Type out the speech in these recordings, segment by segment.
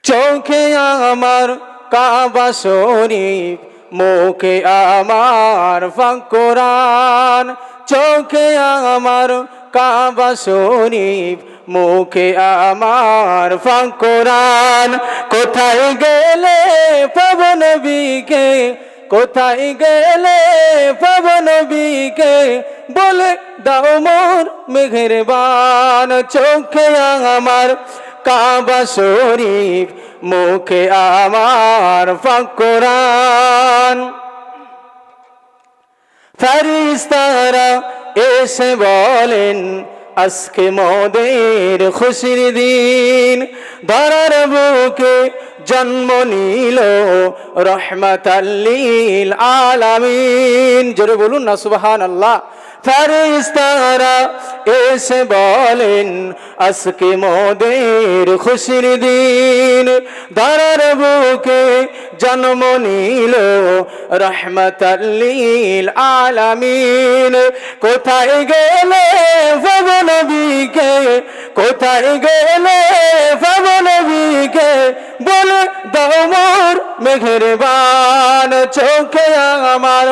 চোখে আমার কাবা শরীফ, মুখে আমার পাক কোরআন। চোখে আমার কাবা শরীফ, মুখে আমার পাক কোরআন। কোথায় গেলে পাবো নবীকে, কোথায় গেলে পাবো নবীকে, বলে দাও মোর মেহেরবান। চোখে আমার কাবা শরীফ, মুখে আমার পাক কোরআন। ফেরেশতারা এসে বলেন আজকে মোদের খুশির দিন। ধরার বুকে জন্ম নিল রহমাতাল লিল আলামিন। জোরে বলুন না সুবহানাল্লাহ। ফেরেশতারা এসে বলেন আজকে মোদের খুশির দিন। ধরার বুকে জন্ম নিল রহমাতাল লিল আলামিন। কোথায় গেলে পাবো নবীকে, কোথায় গেলে পাবো নবীকে, বলে দাও মোর মেহেরবান। চোখে আমার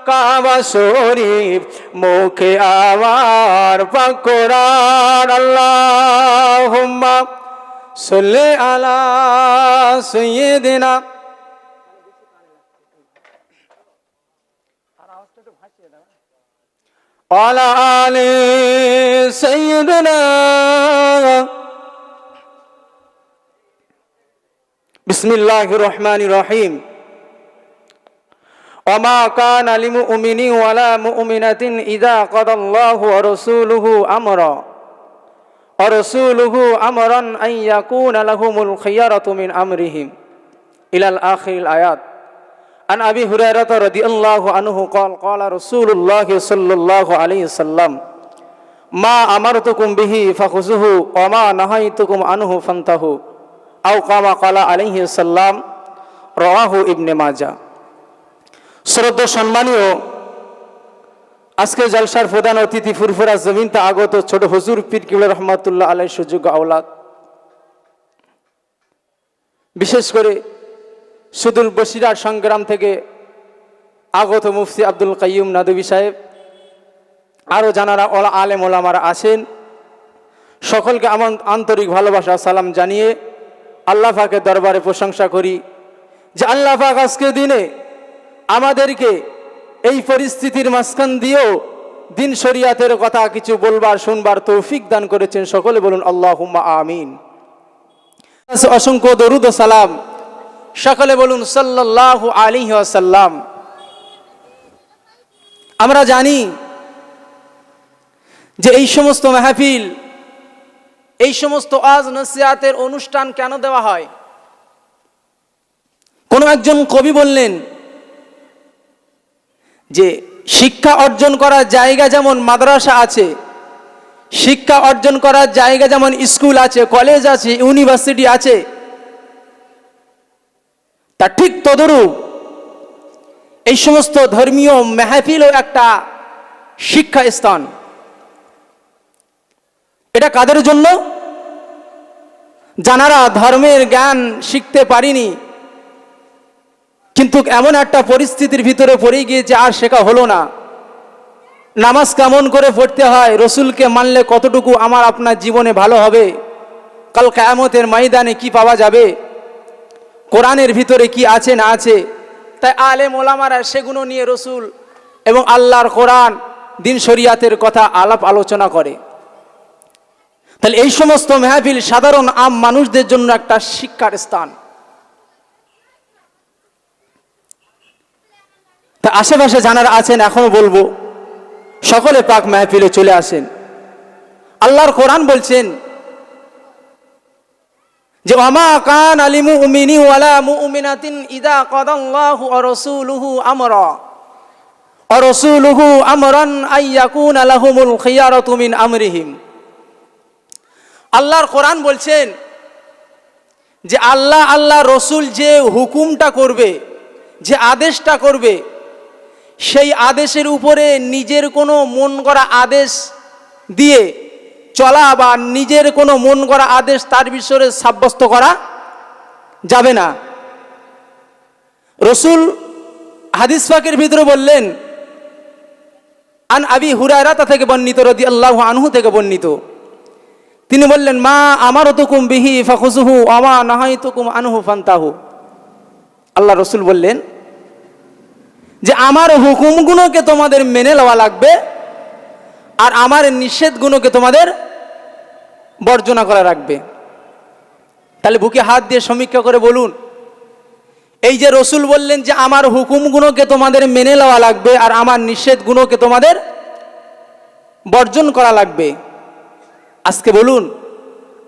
কাবা শরীফ, মুখে আমার পাক কোরআন। আল্লাহুম্মা সাল্লি আলা সাইয়্যিদিনা ওয়ালা আলি সাইয়্যিদিনা। বিসমিল্লাহির রহমানির রহিম। ওমা কানা লিমুমিনিন ওয়ালা মুমিনাতিন ইযা কাদাল্লাহু ওয়া রাসূলুহু আমরান আন ইয়াকুনা লাহুমুল খিয়ারাতু মিন আমরিহিম ইলাল আখিরিল আয়াত। আন আবি হুরায়রা রাদিয়াল্লাহু আনহু ক্বাল ক্বালা রাসূলুল্লাহি সাল্লাল্লাহু আলাইহি ওয়াসাল্লাম মা আমারতুকুম বিহি ফাখুযুহু ওয়া মা নাহাইতুকুম আনহু ফান্তাহু আও কামা ক্বালা আলাইহি ওয়াসাল্লাম। রাওয়াহু ইবনে মাজাহ। শ্রদ্ধা সম্মানীয় আজকে জলসার প্রধান অতিথি ফুরফুরা জমিনতে আগত ছোট হুজুর পীর কিবলা রহমাতুল্লাহ আলাইহির সুযোগ্য আওলাদ, বিশেষ করে সুদূর বসিরহাট সংগ্রাম থেকে আগত মুফতি আব্দুল কাইয়ুম নাদবী সাহেব, আরও জানারা আলেম ওলামারা আছেন, সকলকে আমার আন্তরিক ভালোবাসা সালাম জানিয়ে আল্লাহ পাকের দরবারে প্রশংসা করি যে আল্লাহ পাক আজকে দিনে আমাদেরকে এই পরিস্থিতির মাঝখান দিয়েও দিন শরিয়াতের কথা কিছু বলবার শুনবার তৌফিক দান করেছেন। সকলে বলুন আল্লাহুম্মা আমিন। অসংখ্য দরুদ ও সালাম, সকলে বলুন সাল্লাল্লাহু আলাইহি ওয়াসাল্লাম। আমরা জানি যে এই সমস্ত মাহফিল, এই সমস্ত ওয়াজ নসিহতের অনুষ্ঠান কেন দেওয়া হয়। কোন একজন কবি বললেন যে শিক্ষা অর্জন করার জায়গা যেমন মাদ্রাসা আছে, শিক্ষা অর্জন করার জায়গা যেমন স্কুল আছে, কলেজ আছে, ইউনিভার্সিটি আছে, তা ঠিক তদরূপ এই সমস্ত ধর্মীয় মাহফিলও একটা শিক্ষা স্থান। এটা কাদের জন্য? যারা ধর্মের জ্ঞান শিখতে পারিনি, কিন্তু এমন একটা পরিস্থিতির ভিতরে পড়ে গিয়েছে আর শেখা হলো না। নামাজ কেমন করে পড়তে হয়, রসুলকে মানলে কতটুকু আমার আপনার জীবনে ভালো হবে, কাল কিয়ামতের ময়দানে কি পাওয়া যাবে, কোরআনের ভিতরে কি আছে না আছে, তাই আলেম ওলামারা সেগুলো নিয়ে রসুল এবং আল্লাহর কোরআন দিন শরিয়াতের কথা আলাপ আলোচনা করে। তাহলে এই সমস্ত মাহফিল সাধারণ আম মানুষদের জন্য একটা শিক্ষার স্থান। তা আশেপাশে যারা আছেন এখনো বলবো সকলে পাক মাহফিলে চলে আসেন। আল্লাহর কোরআন বলছেন যে ওমা কানা লিমুমিনিন ওয়ালা মুমিনাতিন ইযা কাদাল্লাহু ওয়া রাসূলুহু আমরান আন ইয়াকুনা লাহুমুল খিয়ারাতু মিন আমরিহিম। আল্লাহর কোরআন বলছেন যে আল্লাহ রসুল যে হুকুমটা করবে, যে আদেশটা করবে, সেই আদেশের উপরে নিজের কোনো মন করা আদেশ দিয়ে চলা বা নিজের কোনো মন করা আদেশ তার বিষয়ে সাব্যস্ত করা যাবে না। রসুল হাদিস পাকের ভিতরে বললেন, আন আবি হুরায়রা থেকে বর্ণিত রাদিয়াল্লাহু আনহু থেকে বর্ণিত, তিনি বললেন, মা আমারতুকুম বিহি ফাখুযুহু ওয়া মা নাহাইতুকুম আনহু ফান্তাহু। আল্লাহ রসুল বললেন যে আমার হুকুমগুলোকে তোমাদের মেনে নেওয়া লাগবে, আর আমার নিষেধগুলোকে তোমাদের বর্জনা করা রাখবে। তাহলে বুকে হাত দিয়ে সমীক্ষা করে বলুন, এই যে রসুল বললেন যে আমার হুকুমগুলোকে তোমাদের মেনে নেওয়া লাগবে আর আমার নিষেধগুলোকে তোমাদের বর্জন করা লাগবে, আজকে বলুন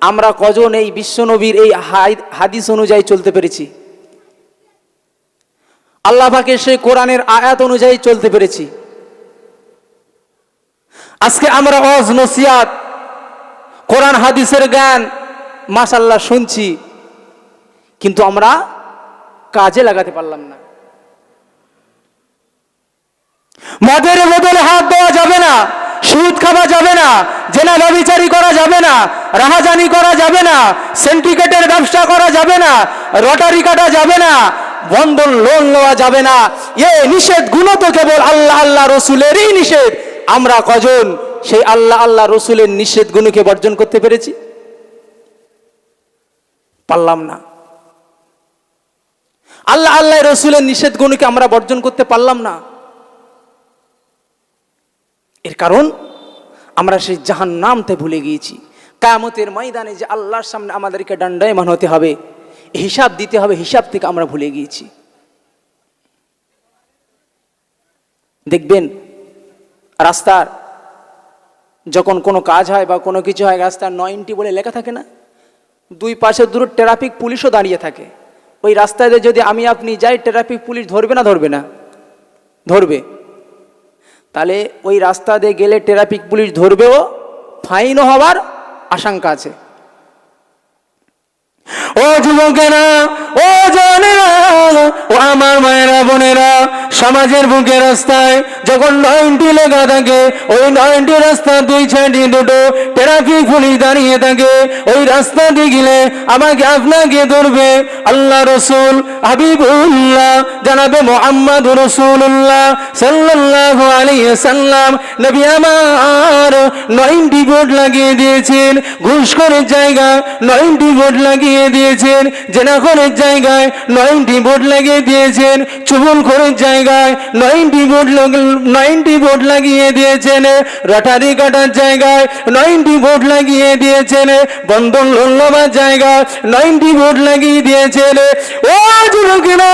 আমরা কজন এই বিশ্বনবীর এই হাদিস অনুযায়ী চলতে পেরেছি? আল্লাহ পাকের সেই কোরআনের আয়াত অনুযায়ী চলতে পেরেছি? আজকে আমরা ওয়াজ নসিহত কোরআন হাদিসের জ্ঞান মাশাআল্লাহ শুনছি, কিন্তু আমরা কাজে লাগাতে পারলাম না। মদের বদলে হাত দেওয়া যাবে না, সুদ খাওয়া যাবে না, জেনা ব্যভিচারী করা যাবে না, রাহাজানি করা যাবে না, সিন্ডিকেটের ব্যবসা করা যাবে না, রটারি কাটা যাবে না, বন্ধন লোন নেওয়া যাবে না। এই নিষেধগুলো তো কেবল আল্লাহ আল্লাহ রসুলেরই নিষেধ। আমরা কজন সেই আল্লাহ আল্লাহ রসুলের নিষেধগুলোকে বর্জন করতে পেরেছি? পারলাম না। আল্লাহ আল্লাহ রসুলের নিষেধগুলোকে আমরা বর্জন করতে পারলাম না। এর কারণ আমরা সেই জাহান্নামতে ভুলে গিয়েছি। কিয়ামতের ময়দানে যে আল্লাহর সামনে আমাদেরকে দণ্ডায়মান হতে হবে, হিসাব দিতে হবে, হিসাব থেকে আমরা ভুলে গিয়েছি। দেখবেন রাস্তার যখন কোনো কাজ হয় বা কোনো কিছু হয়, রাস্তার 90 বলে লেখা থাকে না, দুই পাশে দুটো ট্রাফিক পুলিশও দাঁড়িয়ে থাকে। ওই রাস্তায় যদি আমি আপনি যাই, ট্রাফিক পুলিশ ধরবে না? ধরবে না? ধরবে। তাহলে ওই রাস্তা দিয়ে গেলে ট্রাফিক পুলিশ ধরবেও, ফাইনও হওয়ার আশঙ্কা আছে। ও যুবকেরা, ও জওয়ানেরা, ও আমার মায়েরা বোনেরা, সমাজের বুকে রাস্তায় যখন 90 লেখা থাকে, ওই 90 রাস্তার দুই সাইডে দুটো ট্রাফিক পুলিশ দাঁড়িয়ে থাকে। ওই রাস্তা দিয়ে গেলে আমাকে আপনাকে ধরবে আল্লাহ রসুল হাবিবুল্লাহ জানাবে মুহাম্মদ রাসূলুল্লাহ সাল্লাল্লাহু আলাইহি সাল্লাম নবী আমার 90 বোর্ড লাগিয়ে দিয়েছেন। ঘুষখোরের জায়গায় 90 বোর্ড লাগিয়ে দিয়েছেন, জেনাখোরের জায়গায় 90 বোর্ড লাগিয়ে দিয়েছেন, চুগলখোরের জায়গায় 90 বোর্ড লাগিয়ে দিয়েছেন, রটারি কাটার জায়গায় 90 বোর্ড লাগিয়ে দিয়েছেন, বন্ধন লোন নেওয়ার জায়গায় 90 বোর্ড লাগিয়ে দিয়েছেন। ও যুবকেরা,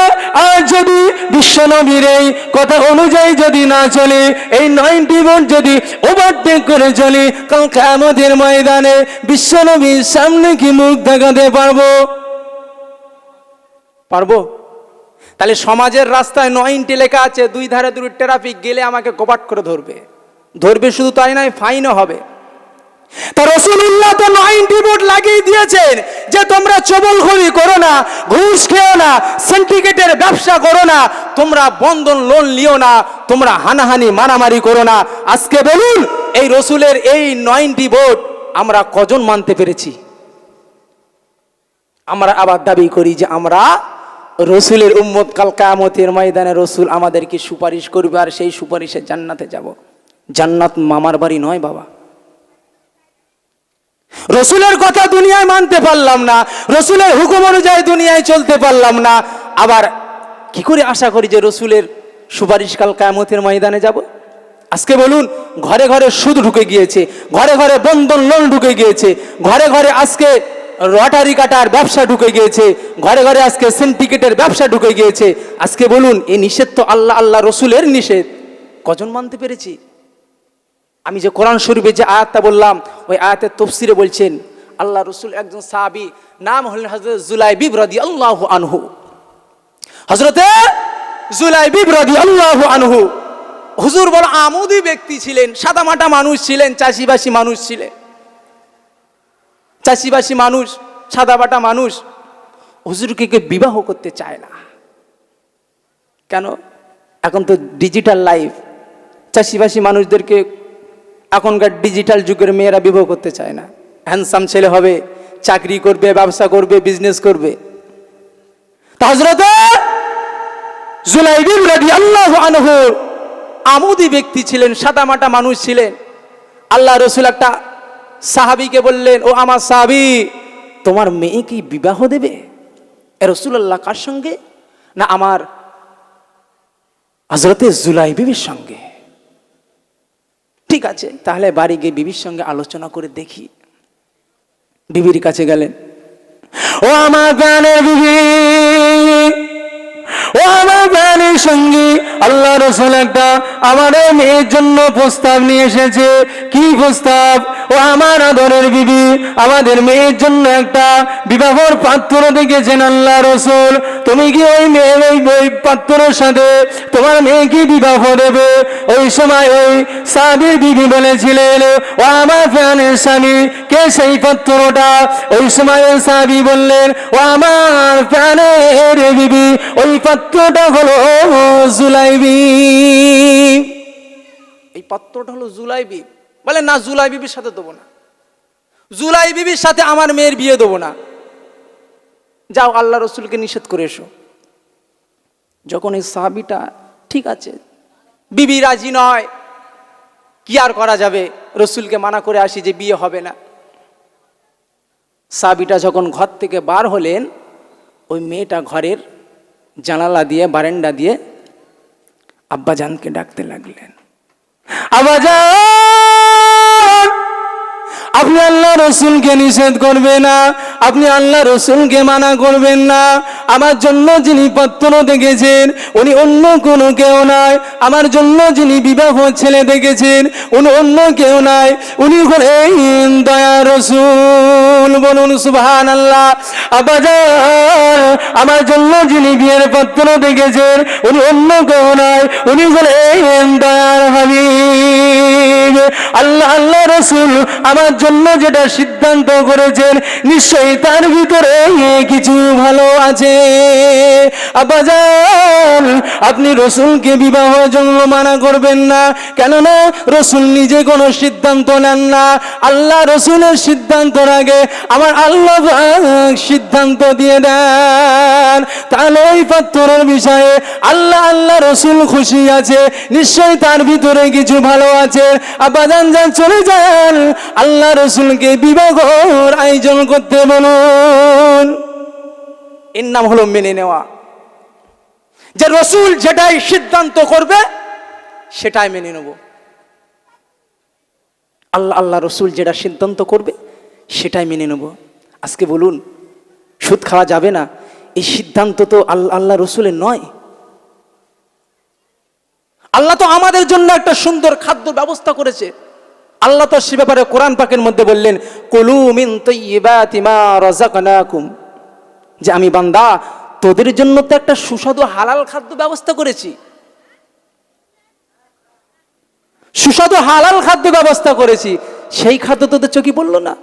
আজ যদি বিশ্বনবীর এই কথা অনুযায়ী যদি না চলে, এই 90 বোর্ড যদি ওভারটেক করে চলে, কাল কিয়ামতের ময়দানে বিশ্বনবীর সামনে কি মুখ দেখাতে পারবো? পারবো? তাহলে সমাজের রাস্তায় 90 লেখা আছে, দুই ধারে দুটো ট্রাফিক, গেলে আমাকে কপাট করে ধরবে। ধরবে শুধু তাই নয়, ফাইনও হবে। তা রাসূলুল্লাহ তো 90 বোর্ড লাগিয়ে দিয়েছেন যে তোমরা চবলখড়ি করো না, ঘুষ খেও না, সিন্ডিকেটের ব্যবসা করো না, তোমরা বন্ধন লোন লিও না, তোমরা হানাহানি মারামারি করো না। আজকে বলুন এই রসুলের এই 90 বোর্ড আমরা কজন মানতে পেরেছি? আমরা আবার দাবি করি যে আমরা রসুলের উম্মত, কাল কিয়ামতের ময়দানে রসুল আমাদেরকে সুপারিশ করবে আর সেই সুপারিশে জান্নাতে যাব। জান্নাত মামার বাড়ি নয় বাবা। রসুলের কথা দুনিয়ায় মানতে পারলাম না, রসুলের হুকুম অনুযায়ী দুনিয়ায় চলতে পারলাম না, আবার কি করে আশা করি যে রসুলের সুপারিশ কাল কিয়ামতের ময়দানে যাব? আজকে বলুন ঘরে ঘরে সুদ ঢুকে গিয়েছে, ঘরে ঘরে বন্ধন লোন ঢুকে গিয়েছে, ঘরে ঘরে আজকে রটারি কাটার ব্যবসা ঢুকে গিয়েছে, ঘরে ঘরে আজকে সিন্ডিকেটের ব্যবসা ঢুকে গিয়েছে। আজকে বলুন এই নিষেধ তো আল্লাহ আল্লাহ রসুলের নিষেধ, কজন মানতে পেরেছি? আমি যে কোরআন শরীফে যে আয়াতটা বললাম, ওই আয়াতের তাফসীরে বলছেন আল্লাহ রসুল একজন সাহাবী, নাম হলেন হযরত জুলাইবিব রাদিয়াল্লাহু আনহু। হযরতে জুলাইবিব রাদিয়াল্লাহু আনহু হুজুর বড় আমুদি ব্যক্তি ছিলেন, সাদামাটা মানুষ ছিলেন, চাষিবাসী মানুষ ছিলেন, চাষিবাসী মানুষ, সাদামাটা মানুষ। হুজুরকে কেউ বিবাহ করতে চায় না। কেন? এখন তো ডিজিটাল লাইফ, চাষিবাসী মানুষদেরকে এখনকার ডিজিটাল যুগের মেয়েরা বিবাহ করতে চায় না। হ্যান্ডসাম ছেলে হবে, চাকরি করবে, ব্যবসা করবে, বিজনেস করবে। হযরত জুলাইবিব রাদিয়াল্লাহু আনহু আমুদি ব্যক্তি ছিলেন, সাদামাটা মানুষ ছিলেন। আল্লাহ রাসূল একটা সাহাবীকে বললেন, ও আমার সাহাবী, তোমার মেয়ে কি বিবাহ দেবে? এ রাসূলুল্লাহ কার সঙ্গে? না, আমার হযরতে জুলাইবিবের সঙ্গে। ঠিক আছে, তাহলে বাড়ি গিয়ে বিবির সঙ্গে আলোচনা করে দেখি। বিবির কাছে গেলেন, ও আমার প্রাণের বিবি, ও আমার প্রাণের সঙ্গী, আল্লাহ রাসূল একটা আমার মেয়ের জন্য প্রস্তাব নিয়ে এসেছে। কি প্রস্তাব? ও আমার আদরের বিবি, আমাদের মেয়ের জন্য একটা বিবাহর পাত্র দেখেছেন আল্লাহ রাসূল। তুমি কি ওই মেয়ের ওই পাত্রের সাথে তোমার মেয়ে কি বিবাহ দেবে? ওই সময় ওই সাহাবীর বিবি বলেছিলেন, ও আমার প্রাণের স্বামী, কে সেই পাত্রটা? ওই সময় ওই সাহাবী বললেন, ও আমার প্রাণের বিবি, ওই পাত্রটা হলো জুলাইবিব। এই পাত্রটা হলো জুলাইবিব। বলে, না, জুলাইবিবির সাথে দেবো না, জুলাইবিবির সাথে আমার মেয়ের বিয়ে দেবো না। যাও আল্লাহ রসুলকে নিষেধ করে এসো। যখন এই সাহাবীটা, ঠিক আছে, বিবি রাজি নয়, কি আর করা যাবে, রসুলকে মানা করে আসি যে বিয়ে হবে না। সাহাবীটা যখন ঘর থেকে বার হলেন, ওই মেয়েটা ঘরের জানালা দিয়ে, বারান্দা দিয়ে আব্বাজানকে ডাকতে লাগলেন, আব্বাজান, আপনি আল্লাহ রসুলকে নিষেধ করবেন না, আপনি আল্লাহ রসুলকে মানা করবেন না। আমার জন্য যিনি পাত্র দেখেছেন উনি অন্য কোনো কেউ নয়, আমার জন্য যিনি বিবাহ ছেলে দেখেছেন উনি অন্য কেউ নয়, উনি হলেন দয়া রসুল। বলুন সুবহানাল্লাহ। আব্বাজান, আমার জন্য যিনি বিয়ের পাত্র দেখেছেন উনি অন্য কেউ নয়, উনি হলেন দয়ার হাবিব। আল্লাহ রসুল আমার জন্য যেটা সিদ্ধান্ত করেছেন নিশ্চয়ই তার ভিতরে কিছু ভালো আছে। আব্বাজান, আপনি রসুলকে বিবাহের জন্য মানা করবেন না, কেননা রসুল নিজে কোনো সিদ্ধান্ত নেন না। আল্লাহ রসুলের সিদ্ধান্তের আগে আমার আল্লাহ সিদ্ধান্ত দিয়ে দেন। তাহলে ওই পাত্রের বিষয়ে আল্লাহ রসুল খুশি আছে, নিশ্চয়ই তার ভিতরে কিছু ভালো আছে। আব্বাজান যান, চলে যান, আল্লাহ রসুলকে বিবাহের আয়োজন করতে বলুন। এর নাম হলো মেনে নেওয়া, যে রসুল যেটাই সিদ্ধান্ত করবে সেটাই মেনে নেব। আল্লাহ রসুল যেটা সিদ্ধান্ত করবে সেটাই মেনে নেব। আজকে বলুন, সুদ খাওয়া যাবে না, এই সিদ্ধান্ত তো আল্লাহ রসুলের নয়। আল্লাহ তো আমাদের জন্য একটা সুন্দর খাদ্য ব্যবস্থা করেছে। আল্লাহ তো সে ব্যাপারে কোরআন পাকের মধ্যে বললেন, কুলু মিন তাইয়্যিবাতি মা রাযাকনাকুম, যে আমি বান্দা তোদের জন্য তো একটা সুস্বাদু হালাল খাদ্য ব্যবস্থা করেছি, সুস্বাদু হালাল খাদ্য ব্যবস্থা করেছি। সেই খাদ্য তোদের চোখে পড়লো না?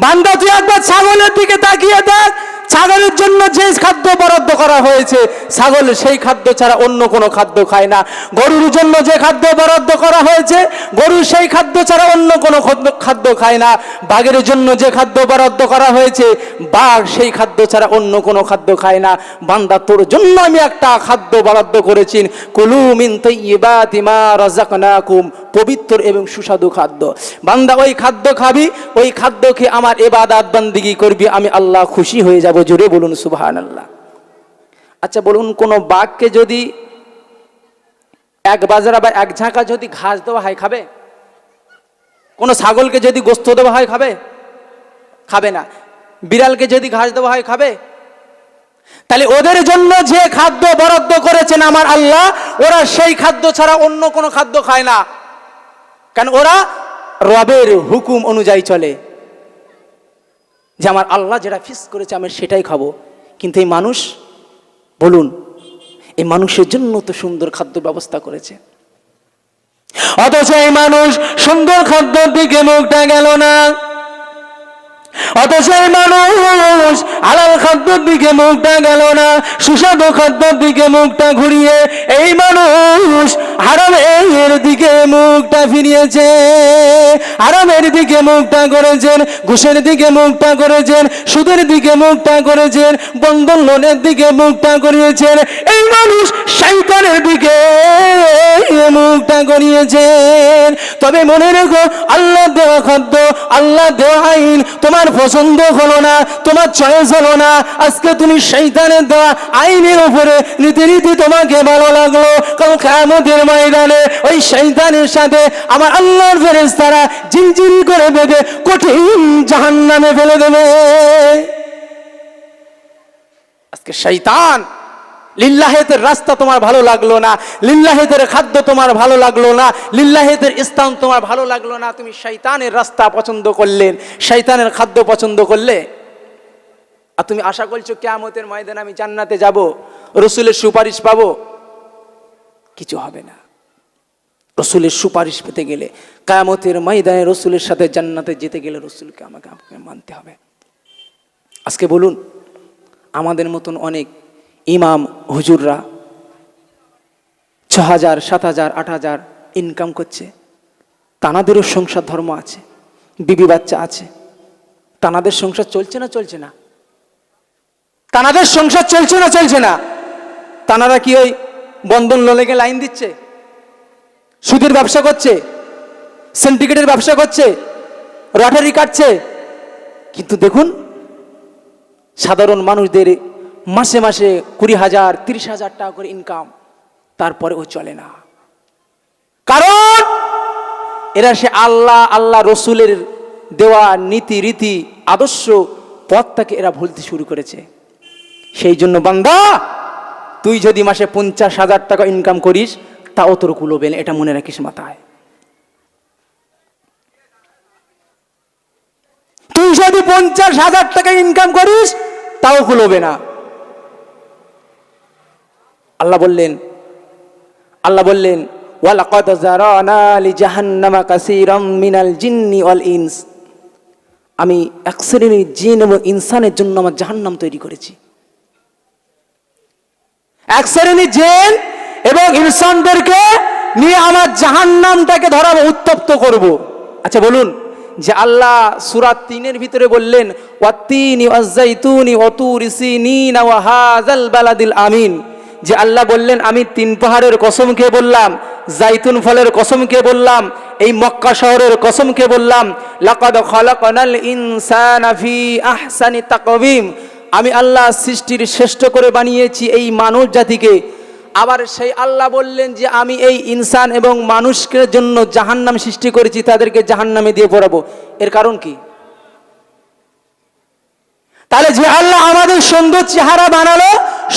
বান্দা, তুই একবার ছাগলের দিকে তাকিয়ে দেখ, ছাগলের জন্য যে খাদ্য বরাদ্দ করা হয়েছে, ছাগল সেই খাদ্য ছাড়া অন্য কোনো খাদ্য খায় না। গরুর জন্য যে খাদ্য বরাদ্দ করা হয়েছে, গরু সেই খাদ্য ছাড়া অন্য কোনো খাদ্য খায় না। বাঘের জন্য যে খাদ্য বরাদ্দ করা হয়েছে, বাঘ সেই খাদ্য ছাড়া অন্য কোনো খাদ্য খায় না। বান্দা, তোর জন্য আমি একটা খাদ্য বরাদ্দ করেছি, কুলু মিন তাইয়্যিবাতি মা রাযাকনাকুম, পবিত্র এবং সুস্বাদু খাদ্য। বান্দা, ওই খাদ্য খাবি, ওই খাদ্য খেয়ে আমার ইবাদত বান্দিগি করবি, আমি আল্লাহ খুশি হয়ে যাব। জোরে বলুন সুবহানাল্লাহ। আচ্ছা বলুন, কোন বাঘকে যদি এক বাজরা বা এক ঝাঁকা যদি ঘাস দেওয়া হয় খাবে? কোন ছাগলকে যদি গোস্ত দেওয়া হয় খাবে? খাবে না। বিড়ালকে যদি ঘাস দেওয়া হয় খাবে? তাহলে ওদের জন্য যে খাদ্য বরাদ্দ করেছেন আমার আল্লাহ, ওরা সেই খাদ্য ছাড়া অন্য কোনো খাদ্য খায় না। কারণ ওরা রবের হুকুম অনুযায়ী চলে, যে আমার আল্লাহ যেটা ফিক্স করেছে আমি সেটাই খাবো। কিন্তু এই মানুষ, বলুন, এই মানুষের জন্য তো সুন্দর খাদ্য ব্যবস্থা করেছে, অথচ এই মানুষ সুন্দর খাদ্যের দিকে মুখটা গেল না। অথচ এই মানুষ হালাল খাদ্যের দিকে মুখটা গেল না, সুস্বাদু খাদ্যের দিকে মুখটা ঘুরিয়ে এই মানুষ হারামের দিকে মুখটা ফিরিয়েছে, আরামের দিকে মুখটা করেছেন, ঘুষের দিকে মুখটা করেছেন, সুদের দিকে মুখটা করেছেন, বন্ধন লোনের দিকে মুখটা করিয়েছেন। এই মানুষ শয়তানের দিকে মুখটা করিয়েছেন। তবে মনে রেখো, আল্লাহ দেওয়া খাদ্য, আল্লাহ দেওয়া আইন তোমার পছন্দ হলো না, তোমার চয়েস হলো না, আজকে তুমি শয়তানের দেওয়া আইনের উপরে রীতি তোমাকে ভালো লাগলো, কারণ কিয়ামতের ময়দানে ওই শয়তানের সাথে আমার আল্লাহর ফেরেশতারা জিনজিরি করে বেঁধে কঠিন জাহান্নামে ফেলে দেবে। আজকে শয়তান লিল্লাহিতের রাস্তা তোমার ভালো লাগলো না, লিল্লাহিতের খাদ্য তোমার ভালো লাগলো না, লিল্লাহিতের স্থান তোমার ভালো লাগলো না, তুমি শয়তানের রাস্তা পছন্দ করলে, শয়তানের খাদ্য পছন্দ করলে, আর তুমি আশা করছো কিয়ামতের ময়দানে আমি জান্নাতে যাব, রাসূলের সুপারিশ পাবো। কিছু হবে না। রাসূলের সুপারিশ পেতে গেলে, কিয়ামতের ময়দানে রাসূলের সাথে জান্নাতে যেতে গেলে রাসূলকে আমাকে মানতে হবে। আজকে বলুন, আমাদের মতন অনেক ইমাম হুজুররা ৬,০০০, ৭,০০০, ৮,০০০ ইনকাম করছে, তানাদেরও সংসার ধর্ম আছে, বিবি বাচ্চা আছে, তানাদের সংসার চলছে না চলছে না? তানাদের সংসার চলছে না চলছে না? তানারা কি ওই বন্ধন লোনে লাইন দিচ্ছে, সুদের ব্যবসা করছে, সিন্ডিকেটের ব্যবসা করছে, লটারি কাটছে? কিন্তু দেখুন, সাধারণ মানুষদের মাসে মাসে 20,000, 30,000 টাকা করে ইনকাম, তারপরেও চলে না। কারণ এরা সে আল্লাহ রসুলের দেওয়া নীতি রীতি আদর্শ পথটাকে এরা ভুলতে শুরু করেছে। সেই জন্য বান্দা, তুই যদি মাসে 50,000 টাকা ইনকাম করিস, তাও তোর কুলোবে না, এটা মনে রাখিস মাথায়। তুই যদি 50,000 টাকা ইনকাম করিস, তাও কুলোবে না। আল্লাহ বললেন ওয়ালাকাদ যারানা লিজাহান্নামা কাসীরাম মিনাল জিন্নি ওয়াল ইনস, আমি এক শ্রেণীর জিন এবং ইনসানের জন্য আমার জাহান্নাম তৈরি করেছি। এক শ্রেণীর জিন এবং ইনসানদেরকে নিয়ে আমার জাহান্নামটাকে ধরাবো, উত্তপ্ত করব। আচ্ছা বলুন, যে আল্লাহ সূরা 3-এর ভিতরে বললেন ওয়াত্তিনি ওয়াজ-যাইতুনি ওয়া তুরি সিনিনা ওয়া হাযাল বালাদিল আমিন, যে আল্লাহ বললেন আমি 3 পাহাড়ের কসম খেয়ে বললাম, জাইতুন ফলের কসম খেয়ে বললাম, এই মক্কা শহরের কসম খেয়ে বললাম, লাকাদ খালাকনাল ইনসানা ফি আহসানি তাকওয়িম, আমি আল্লাহ সৃষ্টির শ্রেষ্ঠ করে বানিয়েছি এই মানব জাতিকে। আবার সেই আল্লাহ বললেন যে আমি এই ইনসান এবং মানুষকে জন্য জাহান্নাম সৃষ্টি করেছি, তাদেরকে জাহান্নামে দিয়ে পড়াবো। এর কারণ কি? তাহলে যে আল্লাহ আমাদের সুন্দর চেহারা বানালো,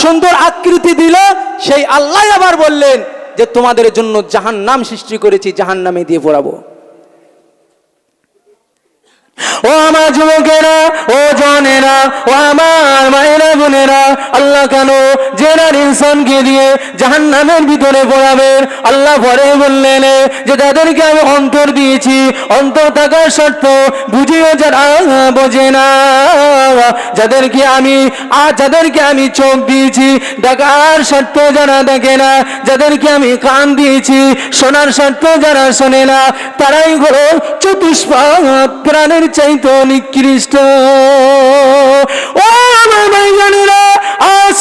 সুন্দর আকৃতি দিল, সেই আল্লাহ আবার বললেন যে তোমাদের জন্য জাহান্নাম সৃষ্টি করেছি, জাহান্নামে দিয়ে পড়াবো। ও আমার যুবকেরা, ও জনেরা, ও আমার মায়েরা বোনেরা, আল্লাহ কেন জেনার ইনসানকে দিয়ে জাহান্নামের ভিতরে পড়াবেন? আল্লাহ পরে বললেন যে যাদেরকে আমি অন্তর দিয়েছি, অন্তর থাকার শর্ত বুঝিও যারা বোঝে না, যাদেরকে আমি চোখ দিয়েছি, দেখার শর্ত যারা দেখে না, যাদেরকে আমি কান দিয়েছি, শোনার শর্ত যারা শোনে না, তারাই হলো চতুষ্পাদ প্রাণের চাইতে নিকৃষ্ট। ও আমার ভাইজানেরা,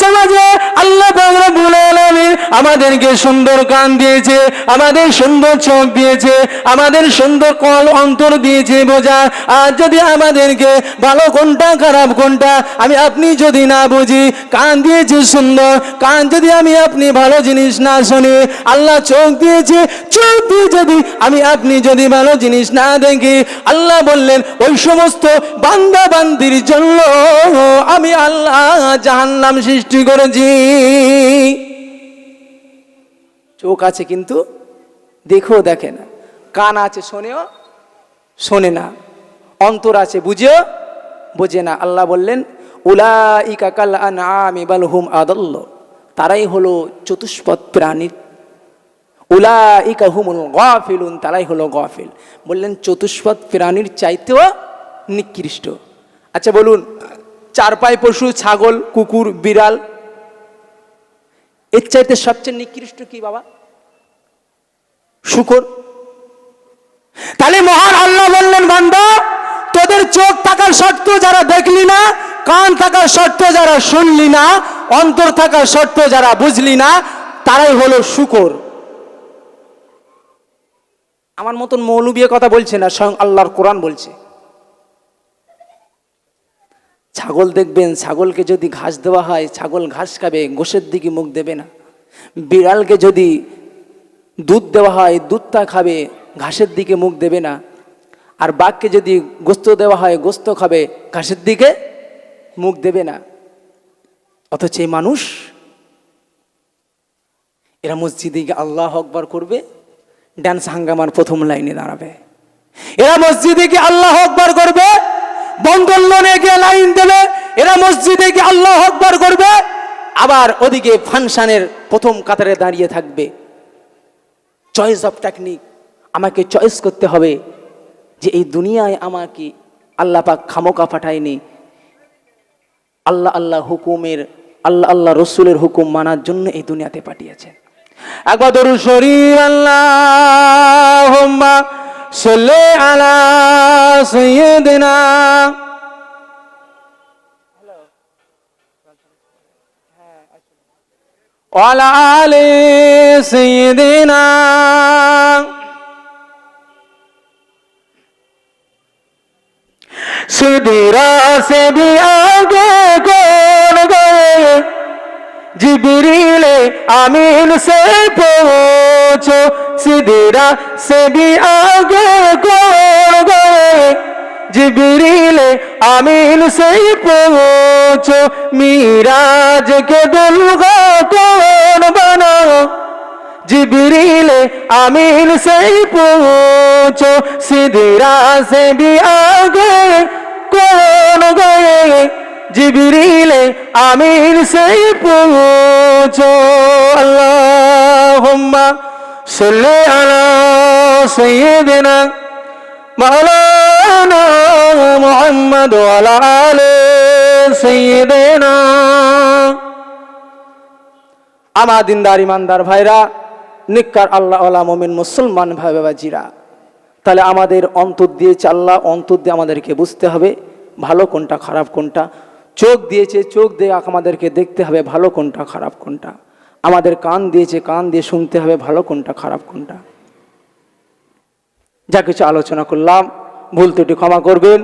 সমাজে আল্লাহ পাক রব্বুল আলামিন আমাদেরকে সুন্দর কান দিয়েছে, আমাদের সুন্দর চোখ দিয়েছে, আমাদের সুন্দর কল অন্তর দিয়েছে বোঝা। আর যদি আমাদেরকে ভালো কোনটা খারাপ কোনটা আমি আপনি যদি না বুঝি, কান দিয়েছে সুন্দর, কান যদি আমি আপনি ভালো জিনিস না শুনি, আল্লাহ চোখ দিয়েছে, চোখ দিয়ে যদি আমি আপনি যদি ভালো জিনিস না দেখি, আল্লাহ বললেন ওই সমস্ত বান্দা বান্দির জন্য আমি আল্লাহ জাহান্নাম সৃষ্টি করেছি। চোখ আছে কিন্তু দেখে না, কান আছে শোনে না, অন্তর আছে বুঝেও বোঝে না। আল্লাহ বললেন উলাইকা কাল আনআমি বাল হুম আদাল্ল, তারাই হলো চতুষ্পদ প্রাণী। উলাইকা হুমুল গাফিলুন, তারাই হলো গাফিল। বললেন চতুষ্পদ প্রাণীর চাইতেও নিকৃষ্ট। আচ্ছা বলুন, 4 পায়ে পশু, ছাগল, কুকুর, বিড়াল, এর চাইতে সবচেয়ে নিকৃষ্ট কি বাবা? শুকর। তাহলে মহান আল্লাহ বললেন, বান্দা তোদের চোখ থাকার সত্ত্বেও যারা দেখলি না, কান থাকার সত্ত্বেও যারা শুনলি না, অন্তর থাকার সত্ত্বেও যারা বুঝলি না, তারাই হলো শুকর। আমার মতন মৌলবী কথা বলছে না, স্বয়ং আল্লাহর কোরআন বলছে। ছাগল দেখবেন, ছাগলকে যদি ঘাস দেওয়া হয় ছাগল ঘাস খাবে, গোশের দিকে মুখ দেবে না। বিড়ালকে যদি দুধ দেওয়া হয় দুধটা খাবে, ঘাসের দিকে মুখ দেবে না। আর বাঘকে যদি গোস্ত দেওয়া হয় গোস্ত খাবে, ঘাসের দিকে মুখ দেবে না। অথচ এই মানুষ, এরা মসজিদে গিয়ে আল্লাহু আকবার করবে, ডান্স হাঙ্গামার প্রথম লাইনে দাঁড়াবে। এরা মসজিদে গিয়ে আল্লাহু আকবার করবে, বন্ধন লোনে গিয়ে লাইন দেবে। এরা মসজিদে গিয়ে আল্লাহু আকবার করবে, আবার ওদিকে ফাংশনের প্রথম কাতারে দাঁড়িয়ে থাকবে। চয়েস অফ টেকনিক, আমাকে চয়েস করতে হবে যে এই দুনিয়ায় আমাকে আল্লাহ পাক খামোকা পাঠায়নি, আল্লাহ আল্লাহ হুকুমের, আল্লাহ আল্লাহ রসুলের হুকুম মানার জন্য এই দুনিয়াতে পাঠিয়েছেন। একবার দরুদ শরীফ আল্লাহুম্মা সাল্লি আলা সাইয়্যিদিনা ওয়া আলা আলি সাইয়্যিদিনা। सीधी राह से भी आगे कौन गए, जिब्रील आमीन से पूछो। सीधी राह से भी आगे कौन गए, जिब्रील आमीन से पूछो। मिराज के दुल्हा कौन बना, जिब्रील आमीन से पूछो। सीधी राह से भी आगे कौन गए, जिब्रील आमीन से पूछो। अल्लाहुम्मा सल्ली अला सय्यिदिना मौलाना मुहम्मद व अला आले सय्यिदिना। আমার দিনদার ইমানদার ভাইরা, নিকার আল্লাহ আল্লাহ মুমিন মুসলমান ভাই বাবাজিরা, তাহলে আমাদের অন্তর দিয়েছে আল্লাহ, অন্তর দিয়ে আমাদেরকে বুঝতে হবে ভালো কোনটা খারাপ কোনটা। চোখ দিয়েছে, চোখ দিয়ে আমাদেরকে দেখতে হবে ভালো কোনটা খারাপ কোনটা। আমাদের কান দিয়েছে, কান দিয়ে শুনতে হবে ভালো কোনটা খারাপ কোনটা। যা কিছু আলোচনা করলাম ভুল ত্রুটি ক্ষমা করবেন।